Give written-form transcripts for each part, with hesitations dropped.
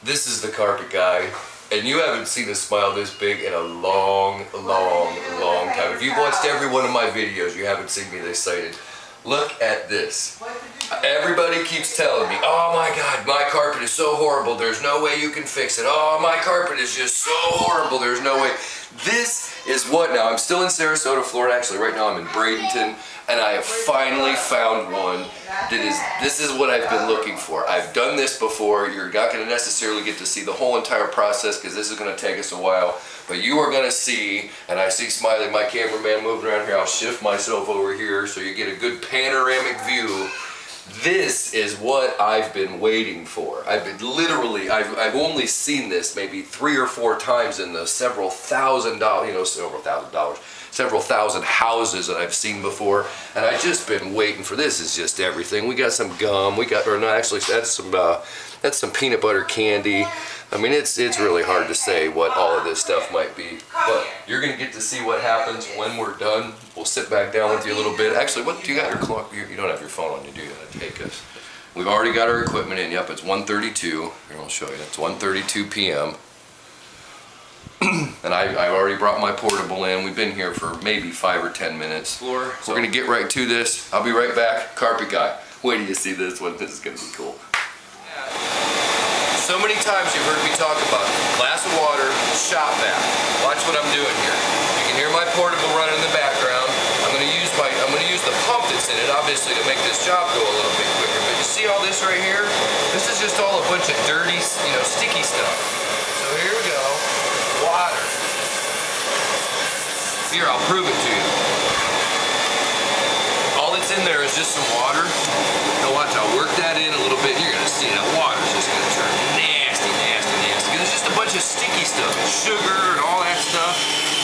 This is the carpet guy, and you haven't seen a smile this big in a long time. If you've watched every one of my videos, you haven't seen me this excited. Look at this. Everybody keeps telling me, oh my God, my carpet is so horrible, there's no way you can fix it. Oh, my carpet is just so horrible, there's no way. This is what now, I'm still in Sarasota, Florida. Actually, right now I'm in Bradenton, and I have finally found one that is, this is what I've been looking for. I've done this before. You're not going to necessarily get to see the whole entire process because this is going to take us a while, but you are going to see, and I see Smiley, my cameraman, moving around here. I'll shift myself over here so you get a good panoramic view. This is what I've been waiting for. I've been literally, I've only seen this maybe 3 or 4 times in the several thousand thousand houses that I've seen before, and I've just been waiting for this. Is just everything. We got some gum, we got, or no, actually that's some peanut butter candy. I mean, it's really hard to say what all of this stuff might be, but you're gonna get to see what happens when we're done. We'll sit back down with you a little bit. Actually, what do you got your clock? You don't have your phone on you, do you? Take us. We've already got our equipment in. Yep, it's 1:32. Here, I'll show you. It's 1:32 p.m. And I've already brought my portable in. We've been here for maybe 5 or 10 minutes. We're gonna get right to this. I'll be right back. Carpet guy. Wait till you see this one. This is gonna be cool. So many times you've heard me talk about glass of water, shop vac. Watch what I'm doing here. You can hear my portable running in the background. I'm going to use the pump that's in it, obviously, to make this job go a little bit quicker. But you see all this right here? This is just all a bunch of dirty, sticky stuff. So here we go. Water. Here, I'll prove it to you. All that's in there is just some water. Now watch, I'll work that in a little bit. You're going to see that water's just going to turn nasty. Because it's just a bunch of sticky stuff, sugar and all that stuff.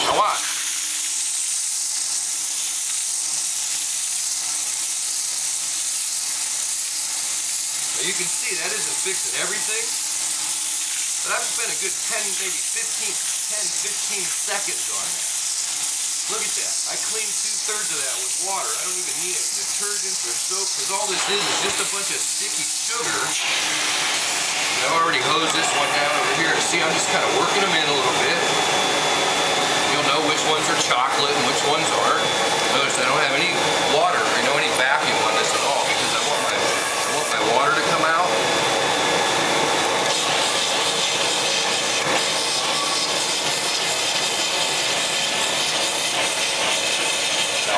Now watch. Now you can see that isn't fixing everything, but I've spent a good 10, maybe 15 seconds on that. Look at that. I cleaned 2/3 of that with water. I don't even need any detergents or soap, because all this is just a bunch of sticky sugar. And I've already hosed this one down over here. See, I'm just kind of working them in a little bit. You'll know which ones are chocolate and which ones aren't. Notice I don't have any water, any vacuum on this at all, because I want my water to come out.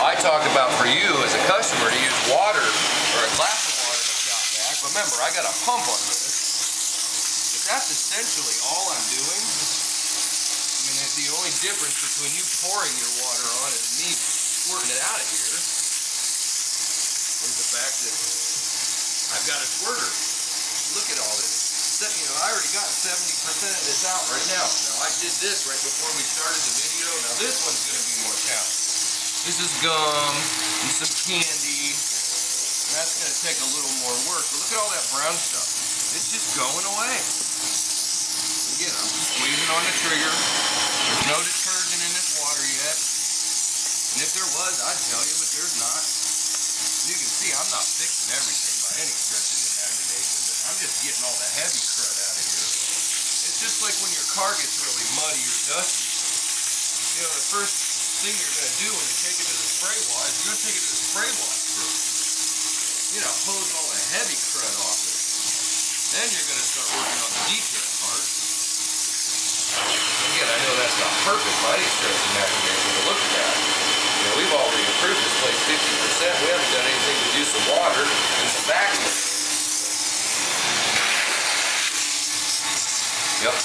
I talk about for you as a customer to use water or a glass of water to shop vac. Remember, I got a pump on this. But that's essentially all I'm doing. I mean, the only difference between you pouring your water on and me squirting it out of here is the fact that I've got a squirter. Look at all this. I already got 70% of this out right now. Now, I did this right before we started the video. Now, this one's going to be more challenging. This is gum and some candy. That's going to take a little more work. But look at all that brown stuff. It's just going away. Again, I'm squeezing on the trigger. There's no detergent in this water yet. And if there was, I'd tell you, but there's not. You can see I'm not fixing everything by any stretch of the imagination, but I'm just getting all the heavy crud out of here. It's just like when your car gets really muddy or dusty. The first thing you're going to do when you take it to the spray wash is you're going to take it to the spray wash first. Hose all the heavy crud off it. Then you're going to start working on the detail part. Again, I know that's not perfect by any stretch of imagination, but look at that. We've already improved this place 50%. We haven't done anything to do some water and some vacuum. Yep.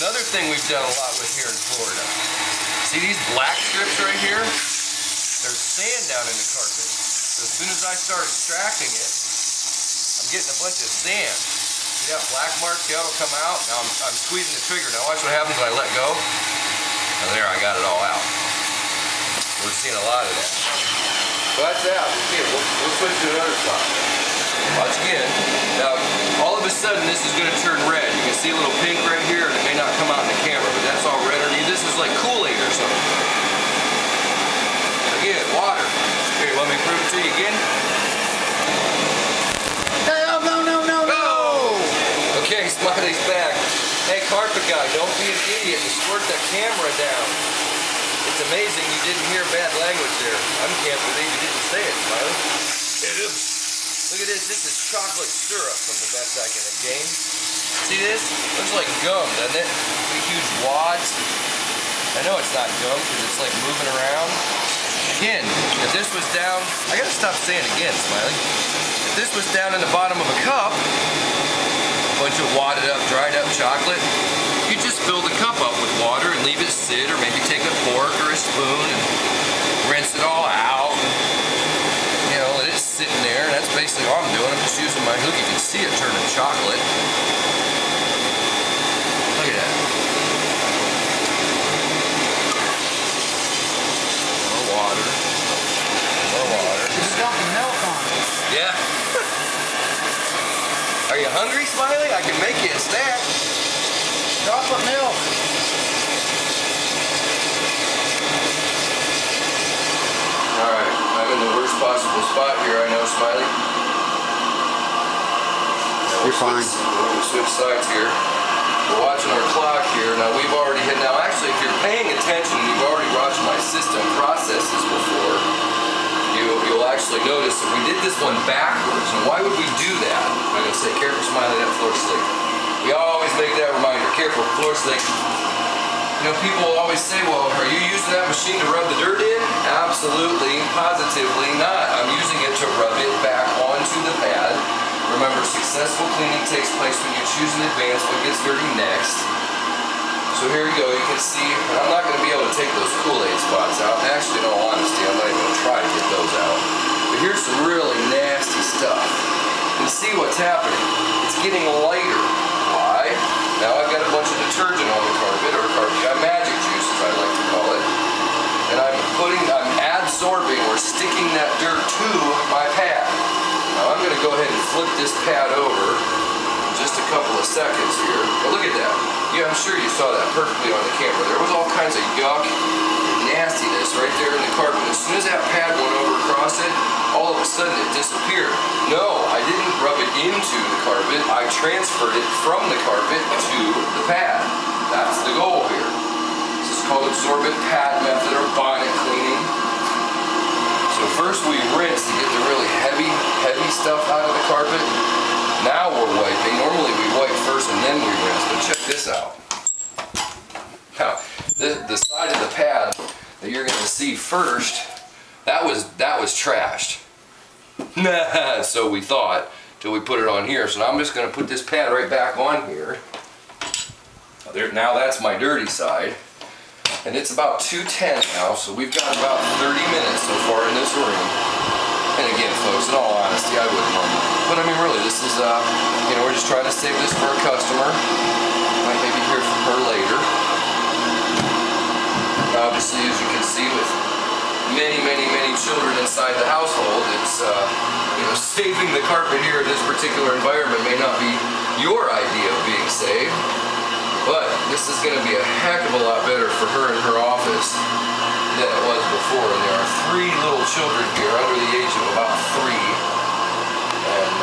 Another thing we've done a lot with here in Florida. See these black strips right here? There's sand down in the carpet. So as soon as I start extracting it, I'm getting a bunch of sand. See that black mark? See how it'll come out? Now I'm squeezing the trigger. Now watch what happens when I let go. Now there, I got it all out. We're seeing a lot of that. So that's that. We'll switch to another side. Watch again. Now, all of a sudden, this is going to turn red. You can see a little pink right here, and it may not come out in the camera, but that's all red underneath. This is like Kool-Aid or something. Again, water. Here, let me prove it to you again. No! carpet guy, don't be an idiot and squirt that camera down. It's amazing you didn't hear bad language there. I can't believe you didn't say it, Smiley. It is. Look at this. This is chocolate syrup from the best I can obtain. See this? Looks like gum, doesn't it? Big huge wads. I know it's not gum because it's like moving around. Again, if this was down, I gotta stop saying again, Smiley. If this was down in the bottom of a cup, a bunch of wadded up, dried up chocolate, you just fill the cup up with water and leave it sit, or maybe take a fork or a spoon and rinse it all out. You know, let it sit in there, and that's basically all I'm doing. I'm just using my hook. You can see it turning chocolate. Look at that. More water. More water. It's got the milk on it. Yeah. Are you hungry, Smiley? I can make you a snack. Chocolate milk. Alright, I'm in the worst possible spot here, I know, Smiley. You're fine. We'll switch sides here. We're watching our clock here. Now we've already hit, now actually if you're paying attention, you've already watched my system processes before, you'll actually notice that we did this one backwards. And why would we do that? I'm going to say, careful, Smiley, that floor's slick. We always make that reminder, careful, floor's slick. You know, people will always say, well, are you using that machine to rub the dirt in? Absolutely, positively not. I'm using it to rub it back onto the pad. Remember, successful cleaning takes place when you choose in advance what gets dirty next. So here you go, you can see, and I'm not going to be able to take those Kool-Aid spots out. Actually, in all honesty, I'm not even going to try to get those out. But here's some really nasty stuff. And see what's happening. It's getting lighter. Why? Now I've got a bunch of detergent on the carpet, or magic juice as I like to call it. And I'm adsorbing or sticking that dirt to my pad. Now I'm going to go ahead and flip this pad over in just a couple of seconds here. But look at that. Yeah, I'm sure you saw that perfectly on the camera. There was all kinds of yuck and nastiness right there in the carpet. As soon as that pad went over across it, all of a sudden it disappeared. No, I didn't rub it into the carpet. I transferred it from the carpet to the pad. That's the goal here. This is called absorbent pad method or bonnet cleaning. So first we rinse to get the really heavy stuff out of the carpet. Now we're wiping. Normally we wipe first and then we rinse, but check this out. Now, the side of the pad that you're going to see first, that was trashed. So we thought, till we put it on here. So now I'm just going to put this pad right back on here. Now that's my dirty side. And it's about 2:10 now, so we've got about 30 minutes so far in this room. And again, folks, in all honesty, I wouldn't normally. But I mean, really, this is, you know, we're just trying to save this for a customer. Might maybe hear from her later. Obviously, as you can see, with many children inside the household, it's, you know, saving the carpet here in this particular environment may not be your idea of being saved. But this is going to be a heck of a lot better for her in her office than it was before. And there are 3 little children here under the age of about 3. And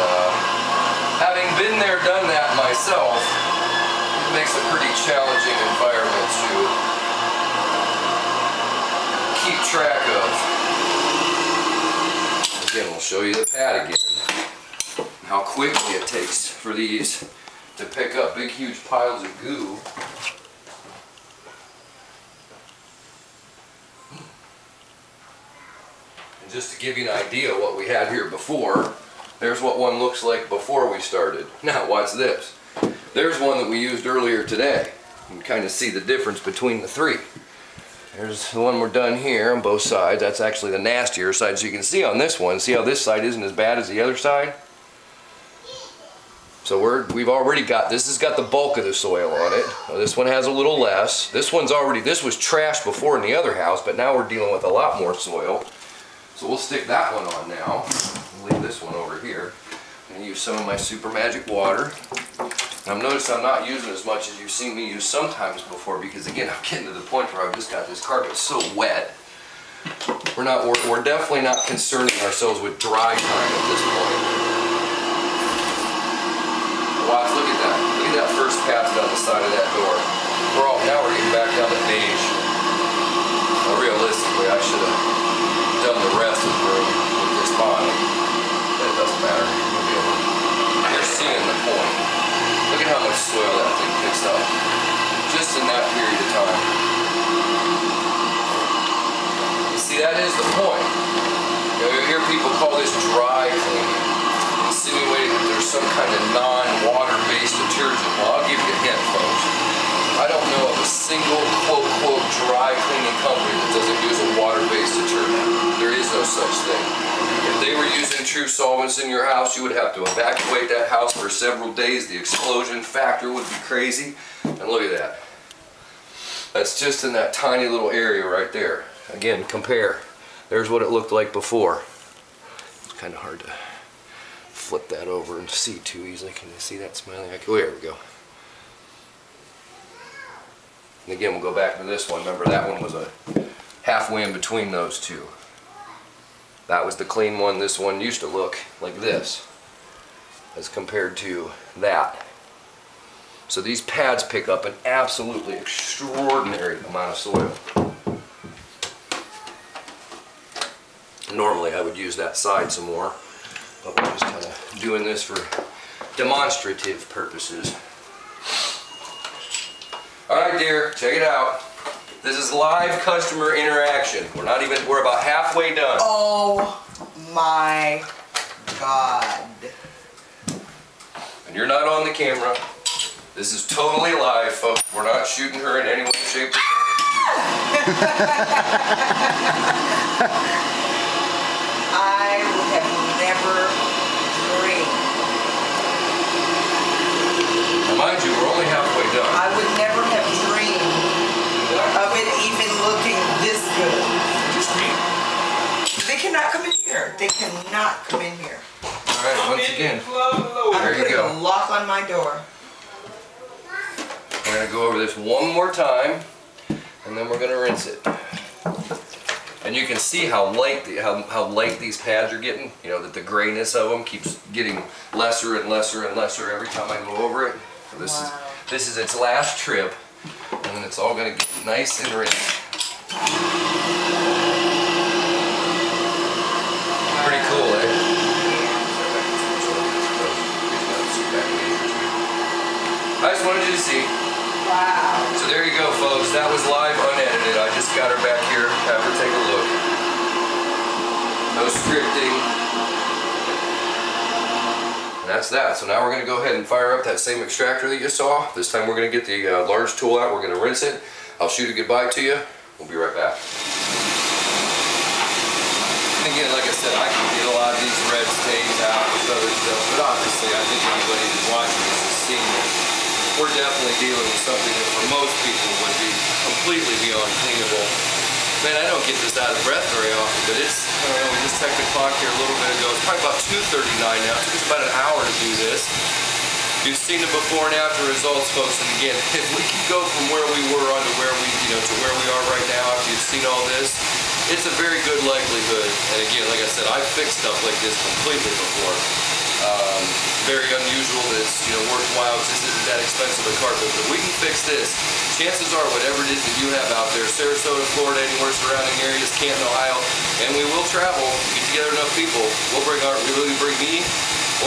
having been there, done that myself, it makes a pretty challenging environment to keep track of. Again, we'll show you the pad again. How quickly it takes for these to pick up big huge piles of goo. And just to give you an idea of what we had here before, there's what one looks like before we started. Now watch this. There's one that we used earlier today. You can kind of see the difference between the 3. There's the one we're done here on both sides. That's actually the nastier side. So you can see on this one, see how this side isn't as bad as the other side? So we've already got, this has got the bulk of the soil on it. Now this one has a little less. This was trashed before in the other house, but now we're dealing with a lot more soil. So we'll stick that one on now. We'll leave this one over here. I'm going to use some of my super magic water. Now notice I'm not using as much as you've seen me use sometimes before, because again, I'm getting to the point where I've just got this carpet so wet. We're definitely not concerning ourselves with dry time at this point. Watch, look at that. Look at that first pass done the side of that door. Now we're getting back down to beige. Well, realistically, I should have done the rest of the room with this bond. But it doesn't matter. We'll be able to. You're seeing the point. Look at how much soil that thing picks up. Just in that period of time. You see, that is the point. You hear people call this dry cleaning, insinuating that there's some kind of non-water-based detergent. Well, I'll give you a hint, folks. I don't know of a single quote-quote dry cleaning company that doesn't use a water-based detergent. There is no such thing. If they were using true solvents in your house, you would have to evacuate that house for several days. The explosion factor would be crazy. And look at that. That's just in that tiny little area right there. Again, compare. There's what it looked like before. It's kind of hard to flip that over and see too easily. Can you see that smiling? Oh, there we go. And again, we'll go back to this one. Remember, that one was a halfway in between those two. That was the clean one. This one used to look like this as compared to that. So these pads pick up an absolutely extraordinary amount of soil. Normally I would use that side some more, but we're just kind of doing this for demonstrative purposes. Alright dear, check it out. This is live customer interaction. We're about halfway done. Oh my God. And you're not on the camera. This is totally live, folks. We're not shooting her in any way, shape, or form. I would have never dreamed. Now mind you, we're only halfway done. I would never have dreamed of it even looking this good. Just me. They cannot come in here. They cannot come in here. Alright, once again, I'm there you putting go. a lock on my door. We're going to go over this one more time, and then we're going to rinse it. And you can see how light how light these pads are getting. You know, that the grayness of them keeps getting lesser and lesser and lesser every time I go over it. So this is its last trip, and then it's all going to get nice and rinsed. Pretty cool, eh? I just wanted you to see. Wow. So there you go, folks. That was live, unedited. I just got her back here. Have her take a look. No scripting. And that's that. So now we're going to go ahead and fire up that same extractor that you saw. This time we're going to get the large tool out. We're going to rinse it. I'll shoot a goodbye to you. We'll be right back. And again, like I said, I can get a lot of these red stains out with other stuff, but obviously I think anybody who's watching this is seeing it. We're definitely dealing with something that for most people would be completely beyond cleanable. Man, I don't get this out of breath very often, but it's, we just checked the clock here a little bit ago. It's probably about 2:39 now. It took us about an hour to do this. You've seen the before and after results, folks, and again, if we could go from where we were on to where to where we are right now after you've seen all this, it's a very good likelihood. And again, like I said, I've fixed stuff like this completely before. Very unusual that it's worthwhile because this isn't that expensive a carpet, but we can fix this. Chances are whatever it is that you have out there, Sarasota, Florida, anywhere surrounding areas, Canton, Ohio, and we will travel, get together enough people, we'll bring me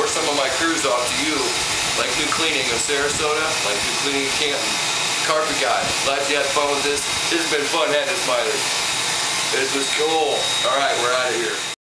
or some of my crews off to you, like New Cleaning of Sarasota, like New Cleaning of Canton. Carpet guy, glad you had fun with this. This has been fun, hasn't it, Smiley? This was cool. All right, we're out of here.